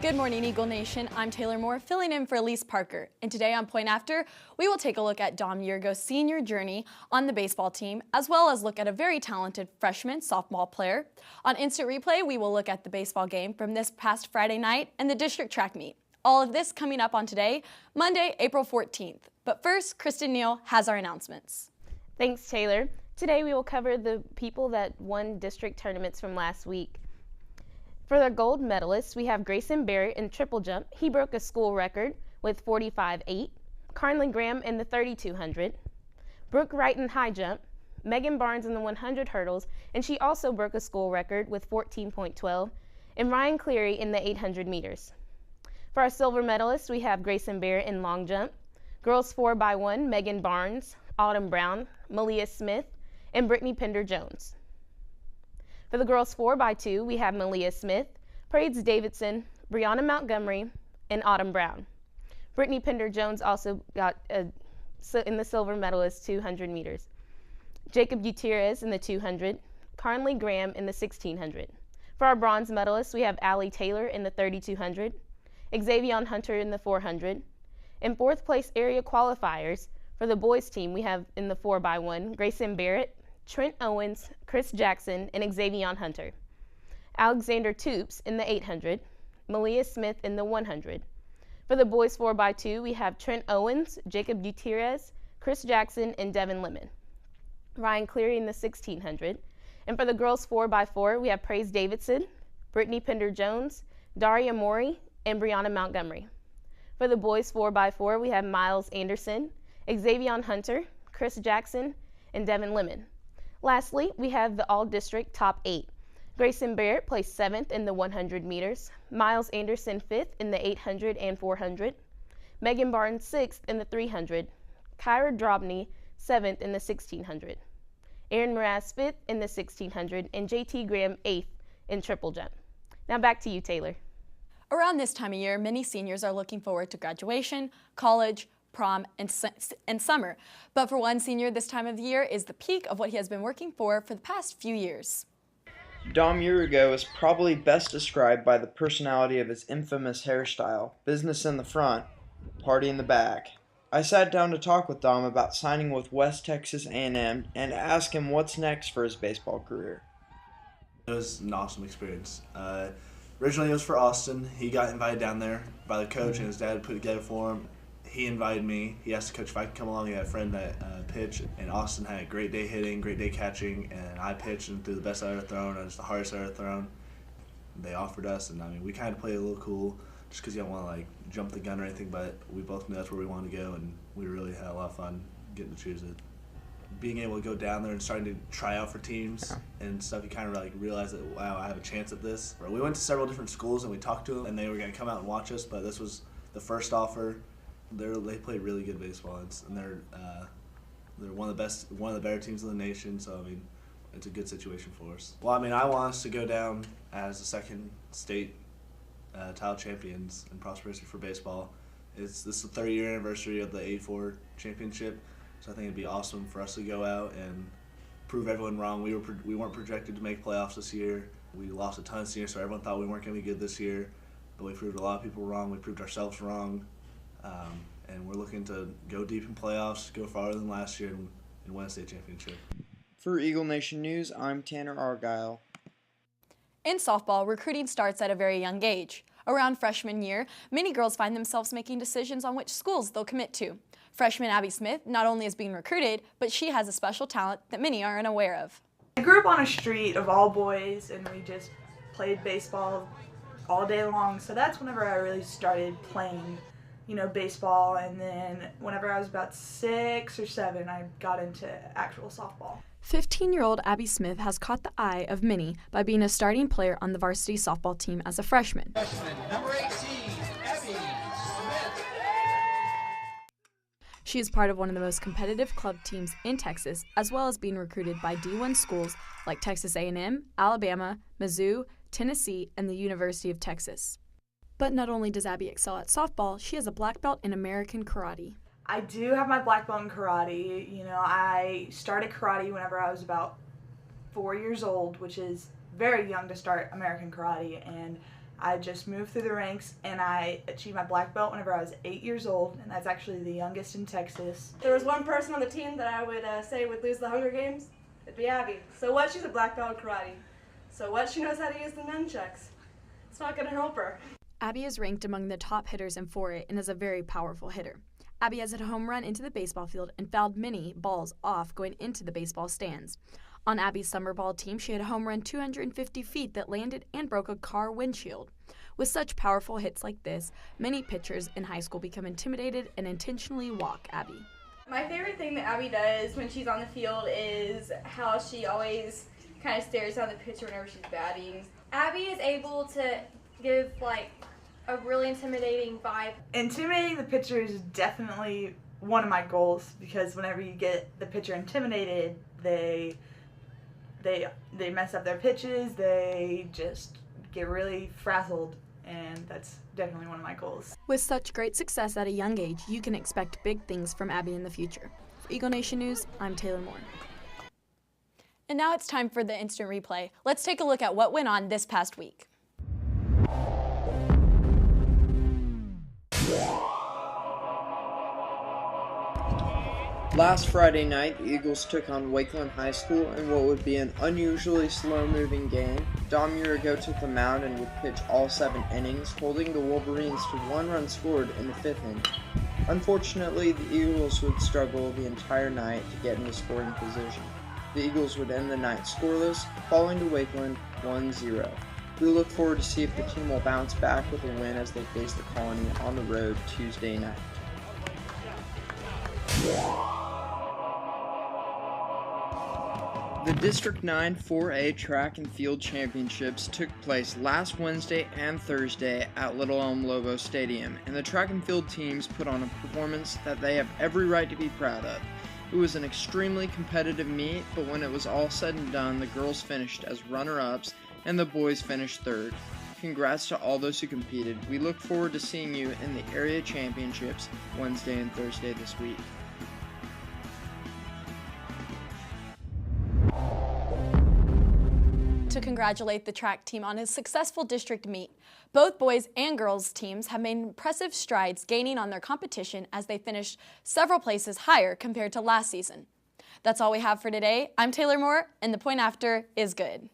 Good morning, Eagle Nation. I'm Taylor Moore, filling in for Elise Parker. And today on Point After, we will take a look at Dom Yearego's senior journey on the baseball team, as well as look at a very talented freshman softball player. On Instant Replay, we will look at the baseball game from this past Friday night and the district track meet. All of this coming up on today, Monday, April 14th. But first, Kristen Neal has our announcements. Thanks, Taylor. Today we will cover the people that won district tournaments from last week. For the gold medalists, we have Grayson Barrett in triple jump. He broke a school record with 45.8. Carnley Graham in the 3200. Brooke Wright in high jump. Megan Barnes in the 100 hurdles, and she also broke a school record with 14.12. And Ryan Cleary in the 800 meters. For our silver medalists, we have Grayson Barrett in long jump. Girls 4x1, Megan Barnes, Autumn Brown, Malia Smith, and Brittany Pender-Jones. For the girls 4x2, we have Malia Smith, Parades Davidson, Brianna Montgomery, and Autumn Brown. Brittany Pender-Jones also got in the silver medalist 200 meters. Jacob Gutierrez in the 200, Carnley Graham in the 1600. For our bronze medalists, we have Allie Taylor in the 3200, Xavier Hunter in the 400. In fourth place area qualifiers, for the boys team, we have in the 4x1, Grayson Barrett, Trent Owens, Chris Jackson, and Xavier Hunter. Alexander Toops in the 800, Malia Smith in the 100. For the boys 4x2, we have Trent Owens, Jacob Gutierrez, Chris Jackson, and Devin Lemon. Ryan Cleary in the 1600. And for the girls 4x4, we have Praise Davidson, Brittany Pender-Jones, Daria Mori, and Brianna Montgomery. For the boys 4x4, we have Miles Anderson, Xavier Hunter, Chris Jackson, and Devin Lemon. Lastly, we have the all-district top 8. Grayson Barrett placed 7th in the 100 meters, Miles Anderson 5th in the 800 and 400, Megan Barnes 6th in the 300, Kyra Drobny 7th in the 1600, Aaron Mraz 5th in the 1600, and JT Graham 8th in triple jump. Now back to you, Taylor. Around this time of year, many seniors are looking forward to graduation, college, prom, and summer. But for one senior, this time of the year is the peak of what he has been working for the past few years. Dom Yearego is probably best described by the personality of his infamous hairstyle, business in the front, party in the back. I sat down to talk with Dom about signing with West Texas A&M and ask him what's next for his baseball career. It was an awesome experience. Originally it was for Austin. He got invited down there by the coach and his dad put it together for him. He invited me. He asked the coach if I could come along. He had a friend that pitched, and Austin had a great day hitting, great day catching, and I pitched and threw the best I've ever thrown. It was the hardest I've ever thrown. They offered us, and I mean, we kind of played a little cool just because you don't want to like jump the gun or anything, but we both knew that's where we wanted to go, and we really had a lot of fun getting to choose it. Being able to go down there and starting to try out for teams and stuff, you kind of like realize that, wow, I have a chance at this. We went to several different schools and we talked to them, and they were going to come out and watch us, but this was the first offer. They play really good baseball, and they're one of the better teams in the nation. So I mean, it's a good situation for us. Well, I mean, I want us to go down as the second state title champions in prosperity for baseball. This is the 30-year anniversary of the '84 championship, so I think it'd be awesome for us to go out and prove everyone wrong. We weren't projected to make playoffs this year. We lost a ton of seniors, so everyone thought we weren't going to be good this year. But we proved a lot of people wrong. We proved ourselves wrong. And we're looking to go deep in playoffs, go farther than last year, and win a state championship. For Eagle Nation News, I'm Tanner Argyle. In softball, recruiting starts at a very young age. Around freshman year, many girls find themselves making decisions on which schools they'll commit to. Freshman Abbie Smith not only is being recruited, but she has a special talent that many aren't aware of. I grew up on a street of all boys, and we just played baseball all day long, so that's whenever I really started playing baseball, and then whenever I was about 6 or 7, I got into actual softball. 15-year-old Abbie Smith has caught the eye of many by being a starting player on the varsity softball team as a freshman. Freshman number 18, Abbie Smith. She is part of one of the most competitive club teams in Texas, as well as being recruited by D1 schools like Texas A&M, Alabama, Mizzou, Tennessee, and the University of Texas. But not only does Abbie excel at softball, she has a black belt in American karate. I do have my black belt in karate. You know, I started karate whenever I was about 4 years old, which is very young to start American karate, and I just moved through the ranks and I achieved my black belt whenever I was 8 years old, and that's actually the youngest in Texas. If there was one person on the team that I would say would lose the Hunger Games, it'd be Abbie. So what? She's a black belt in karate. So what? She knows how to use the nunchucks. It's not going to help her. Abbie is ranked among the top hitters in 4A and is a very powerful hitter. Abbie has hit a home run into the baseball field and fouled many balls off going into the baseball stands. On Abbie's summer ball team, she had a home run 250 feet that landed and broke a car windshield. With such powerful hits like this, many pitchers in high school become intimidated and intentionally walk Abbie. My favorite thing that Abbie does when she's on the field is how she always kind of stares down the pitcher whenever she's batting. Abbie is able to give like a really intimidating vibe. Intimidating the pitcher is definitely one of my goals, because whenever you get the pitcher intimidated, they mess up their pitches, they just get really frazzled, and that's definitely one of my goals. With such great success at a young age, you can expect big things from Abbie in the future. For Eagle Nation News, I'm Taylor Moore. And now it's time for the instant replay. Let's take a look at what went on this past week. Last Friday night, the Eagles took on Wakeland High School in what would be an unusually slow-moving game. Dom Yearego took the mound and would pitch all 7 innings, holding the Wolverines to 1 run scored in the 5th inning. Unfortunately, the Eagles would struggle the entire night to get into scoring position. The Eagles would end the night scoreless, falling to Wakeland 1-0. We look forward to see if the team will bounce back with a win as they face the Colony on the road Tuesday night. The District 9 4A Track and Field Championships took place last Wednesday and Thursday at Little Elm Lobo Stadium, and the track and field teams put on a performance that they have every right to be proud of. It was an extremely competitive meet, but when it was all said and done, the girls finished as runner-ups and the boys finished third. Congrats to all those who competed. We look forward to seeing you in the area championships Wednesday and Thursday this week. To congratulate the track team on his successful district meet. Both boys and girls teams have made impressive strides gaining on their competition as they finished several places higher compared to last season. That's all we have for today. I'm Taylor Moore, and the point after is good.